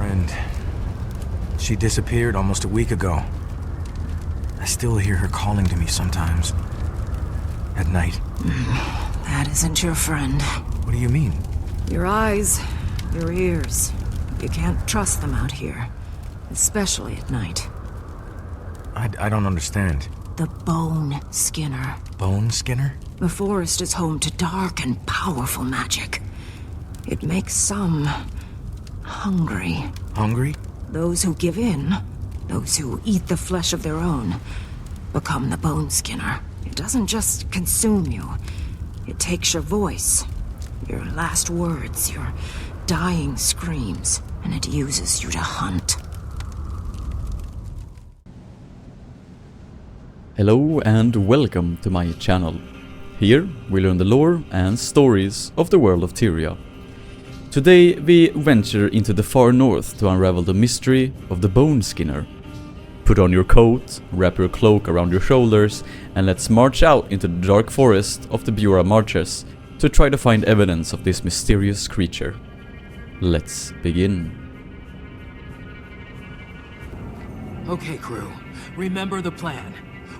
friend. She disappeared almost a week ago. I still hear her calling to me sometimes. At night. That isn't your friend. What do you mean? Your eyes, your ears. You can't trust them out here. Especially at night. I don't understand. The Boneskinner. Boneskinner? The forest is home to dark and powerful magic. It makes some hungry. Hungry? Those who give in, those who eat the flesh of their own, become the Boneskinner. It doesn't just consume you. It takes your voice, your last words, your dying screams, and it uses you to hunt. Hello and welcome to my channel. Here we learn the lore and stories of the world of Tyria. Today we venture into the far north to unravel the mystery of the Boneskinner. Put on your coat, wrap your cloak around your shoulders, and let's march out into the dark forest of the Bjora Marches to try to find evidence of this mysterious creature. Let's begin. Okay, crew. Remember the plan.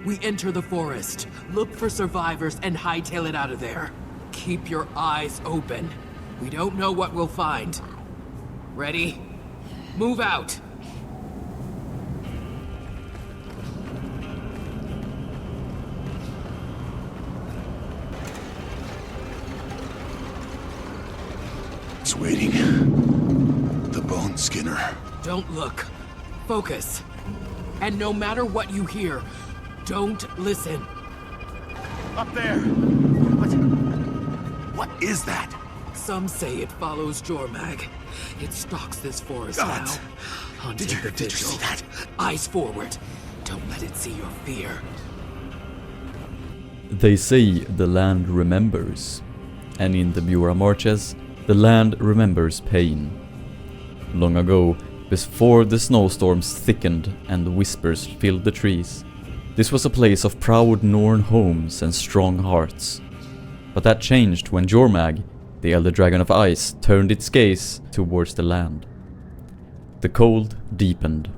We enter the forest, look for survivors, and hightail it out of there. Keep your eyes open. We don't know what we'll find. Ready? Move out! It's waiting. The Boneskinner. Don't look. Focus. And no matter what you hear, don't listen. Up there! What is that? Some say it follows Jormag. It stalks this forest Gods. now. Hunting Did the you Vigil. see that? Eyes forward. Don't let it see your fear. They say the land remembers, and in the Bjora Marches, the land remembers pain. Long ago, before the snowstorms thickened and whispers filled the trees, this was a place of proud Norn homes and strong hearts. But that changed when Jormag, the Elder Dragon of Ice, turned its gaze towards the land. The cold deepened,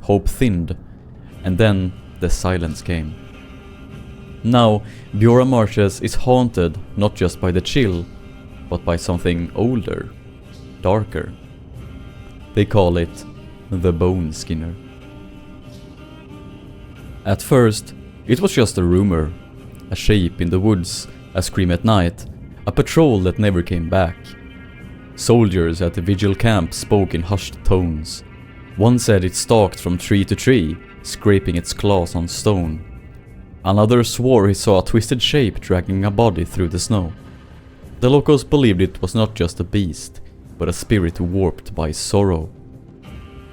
hope thinned, and then the silence came. Now, Bjora Marches is haunted not just by the chill, but by something older, darker. They call it the Boneskinner. At first, it was just a rumor, a shape in the woods, a scream at night, a patrol that never came back. Soldiers at the Vigil camp spoke in hushed tones. One said it stalked from tree to tree, scraping its claws on stone. Another swore he saw a twisted shape dragging a body through the snow. The locals believed it was not just a beast, but a spirit warped by sorrow.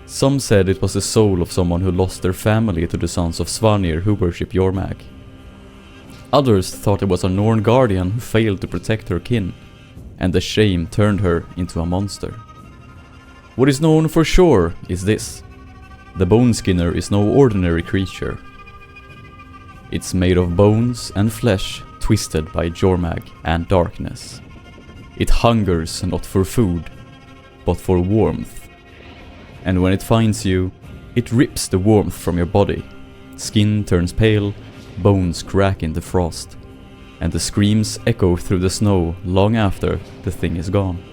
Some said it was the soul of someone who lost their family to the sons of Svanir who worship Jormag. Others thought it was a Norn guardian who failed to protect her kin, and the shame turned her into a monster. What is known for sure is this: the Boneskinner is no ordinary creature. It's made of bones and flesh twisted by Jormag and darkness. It hungers not for food, but for warmth. And when it finds you, it rips the warmth from your body. Skin turns pale, bones crack in the frost, and the screams echo through the snow long after the thing is gone.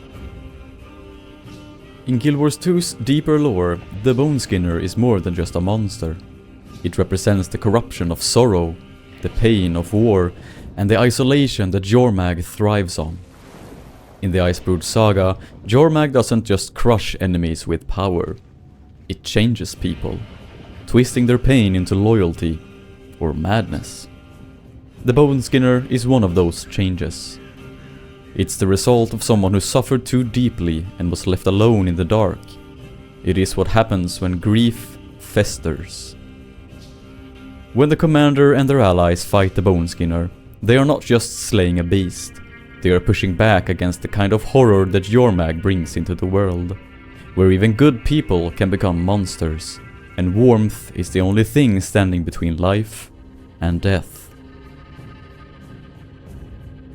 In Guild Wars 2's deeper lore, the Boneskinner is more than just a monster. It represents the corruption of sorrow, the pain of war, and the isolation that Jormag thrives on. In the Icebrood saga, Jormag doesn't just crush enemies with power. It changes people, twisting their pain into loyalty or madness. The Boneskinner is one of those changes. It's the result of someone who suffered too deeply and was left alone in the dark. It is what happens when grief festers. When the commander and their allies fight the Boneskinner, they are not just slaying a beast. They are pushing back against the kind of horror that Jormag brings into the world, where even good people can become monsters, and warmth is the only thing standing between life and death.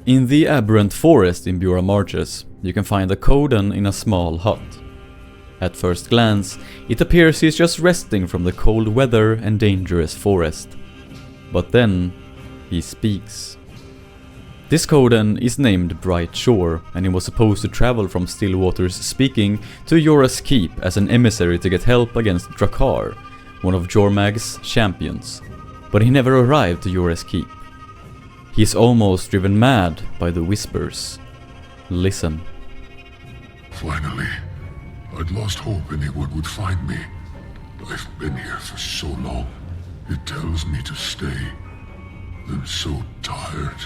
In the aberrant forest in Bjora Marches, you can find a Coden in a small hut. At first glance, it appears he's just resting from the cold weather and dangerous forest. But then, he speaks. This Coden is named Bright Shore, and he was supposed to travel from Stillwater's Speaking to Bjora's Keep as an emissary to get help against Drakkar, one of Jormag's champions. But he never arrived to Bjora's Keep. He's almost driven mad by the whispers. Listen. Finally, I'd lost hope anyone would find me. I've been here for so long. It tells me to stay. I'm so tired,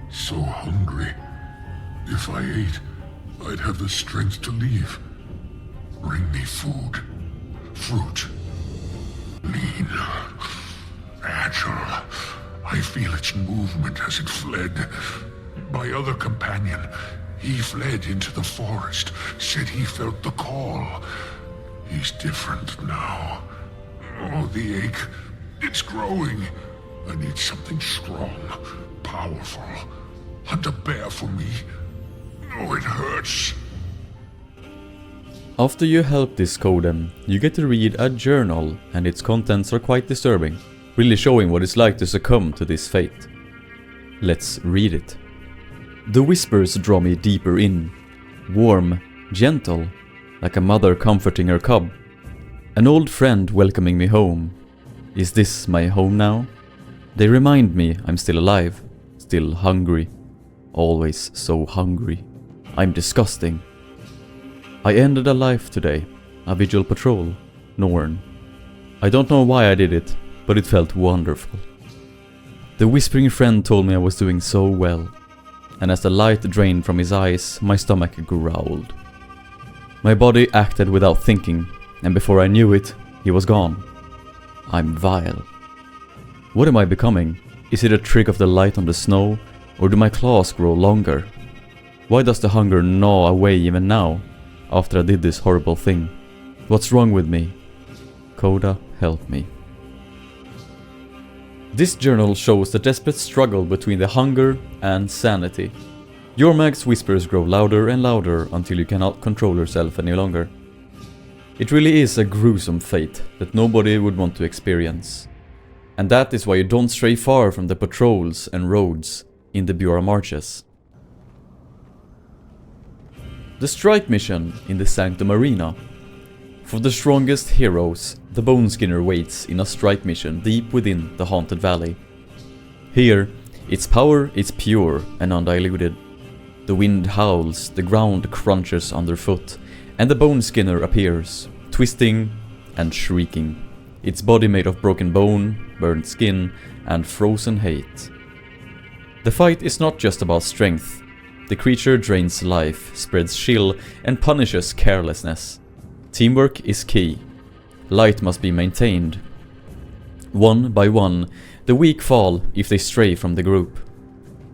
so hungry. If I ate, I'd have the strength to leave. Bring me food, fruit, lean, agile. I feel its movement as it fled. My other companion, he fled into the forest, said he felt the call. He's different now. Oh, the ache, it's growing. I need something strong, powerful. Hunt a bear for me. Oh, it hurts. After you help this Coden, you get to read a journal, and its contents are quite disturbing, really showing what it's like to succumb to this fate. Let's read it. The whispers draw me deeper in, warm, gentle, like a mother comforting her cub. An old friend welcoming me home. Is this my home now? They remind me I'm still alive, still hungry, always so hungry. I'm disgusting. I ended a life today, a Vigil patrol, Norn. I don't know why I did it, but it felt wonderful. The whispering friend told me I was doing so well, and as the light drained from his eyes, my stomach growled. My body acted without thinking, and before I knew it, he was gone. I'm vile. What am I becoming? Is it a trick of the light on the snow, or do my claws grow longer? Why does the hunger gnaw away even now, after I did this horrible thing? What's wrong with me? Coda, help me. This journal shows the desperate struggle between the hunger and sanity. Jormag's whispers grow louder and louder until you cannot control yourself any longer. It really is a gruesome fate that nobody would want to experience. And that is why you don't stray far from the patrols and roads in the Bjora Marches. The strike mission in the Sanctum Arena. For the strongest heroes, the Boneskinner waits in a strike mission deep within the Haunted Valley. Here, its power is pure and undiluted. The wind howls, the ground crunches underfoot, and the Boneskinner appears, twisting and shrieking, its body made of broken bone, burnt skin, and frozen hate. The fight is not just about strength. The creature drains life, spreads chill, and punishes carelessness. Teamwork is key. Light must be maintained. One by one, the weak fall if they stray from the group.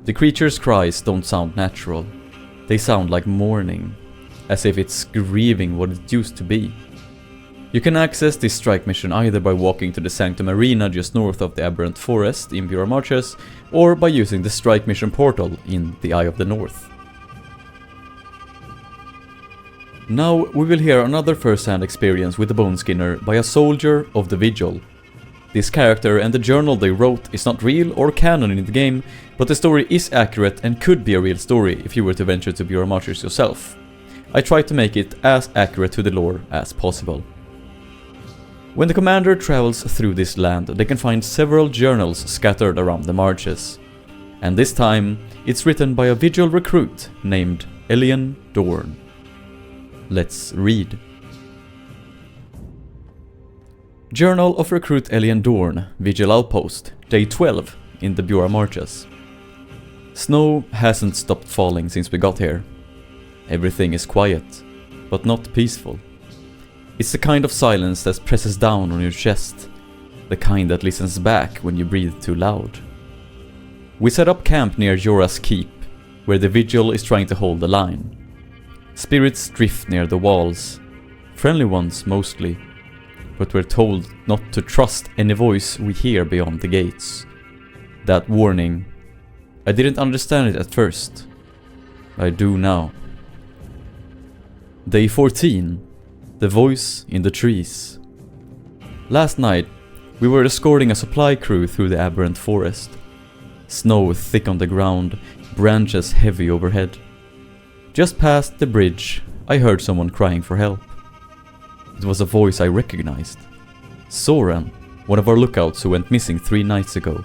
The creature's cries don't sound natural. They sound like mourning, as if it's grieving what it used to be. You can access this strike mission either by walking to the Sanctum Arena just north of the Aberrant Forest in Bjora Marches, or by using the strike mission portal in the Eye of the North. Now we will hear another first-hand experience with the Boneskinner by a soldier of the Vigil. This character and the journal they wrote is not real or canon in the game, but the story is accurate and could be a real story if you were to venture to Bjora Marches yourself. I tried to make it as accurate to the lore as possible. When the commander travels through this land, they can find several journals scattered around the marches. And this time, it's written by a Vigil recruit named Elian Dorn. Let's read. Journal of Recruit Elian Dorn, Vigil Outpost, Day 12 in the Bjora Marches. Snow hasn't stopped falling since we got here. Everything is quiet, but not peaceful. It's the kind of silence that presses down on your chest, the kind that listens back when you breathe too loud. We set up camp near Bjora's Keep, where the Vigil is trying to hold the line. Spirits drift near the walls, friendly ones mostly, but we're told not to trust any voice we hear beyond the gates. That warning, I didn't understand it at first. I do now. Day 14. The voice in the trees. Last night, we were escorting a supply crew through the aberrant forest. Snow thick on the ground, branches heavy overhead. Just past the bridge, I heard someone crying for help. It was a voice I recognized. Soren, one of our lookouts who went missing 3 nights ago.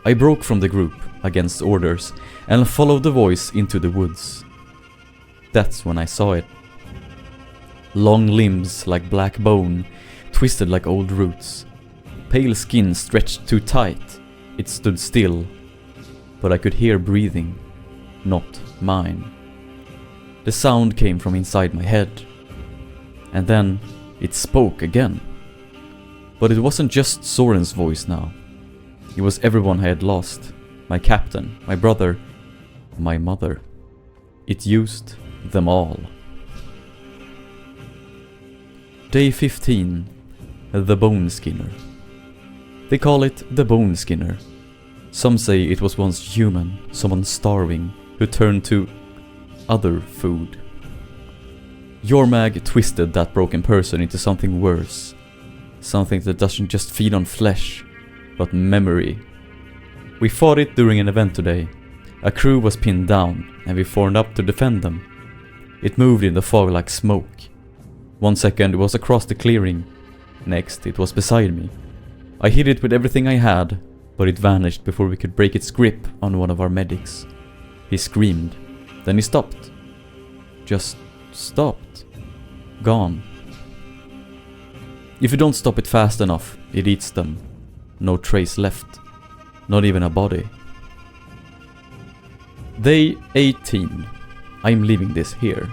I broke from the group, against orders, and followed the voice into the woods. That's when I saw it. Long limbs like black bone, twisted like old roots. Pale skin stretched too tight. It stood still, but I could hear breathing, not mine. The sound came from inside my head. And then it spoke again. But it wasn't just Soren's voice now. It was everyone I had lost. My captain, my brother, my mother. It used them all. Day 15. The Boneskinner. They call it the Boneskinner. Some say it was once human, someone starving, who turned to other food. Jormag twisted that broken person into something worse. Something that doesn't just feed on flesh, but memory. We fought it during an event today. A crew was pinned down, and we formed up to defend them. It moved in the fog like smoke. 1 second it was across the clearing. Next it was beside me. I hit it with everything I had, but it vanished before we could break its grip on one of our medics. He screamed. Then he stopped. Just stopped. Gone. If you don't stop it fast enough, it eats them. No trace left. Not even a body. Day 18. I'm leaving this here.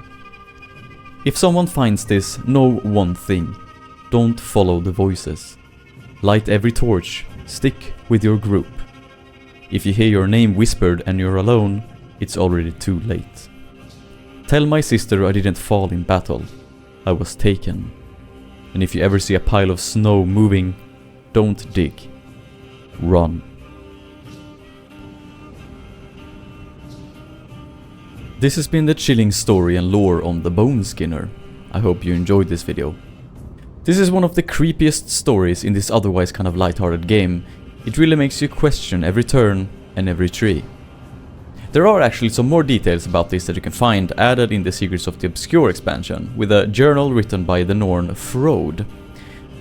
If someone finds this, know one thing. Don't follow the voices. Light every torch. Stick with your group. If you hear your name whispered and you're alone, it's already too late. Tell my sister I didn't fall in battle. I was taken. And if you ever see a pile of snow moving, don't dig. Run. This has been the chilling story and lore on the Boneskinner. I hope you enjoyed this video. This is one of the creepiest stories in this otherwise kind of lighthearted game. It really makes you question every turn and every tree. There are actually some more details about this that you can find added in the Secrets of the Obscure expansion, with a journal written by the Norn Frode.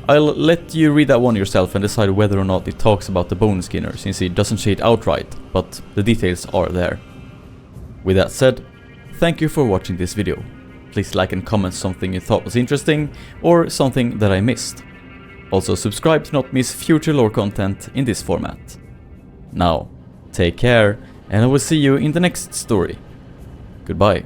I'll let you read that one yourself and decide whether or not it talks about the Boneskinner, since it doesn't say it outright, but the details are there. With that said, thank you for watching this video. Please like and comment something you thought was interesting, or something that I missed. Also subscribe to not miss future lore content in this format. Now, take care, and I will see you in the next story. Goodbye.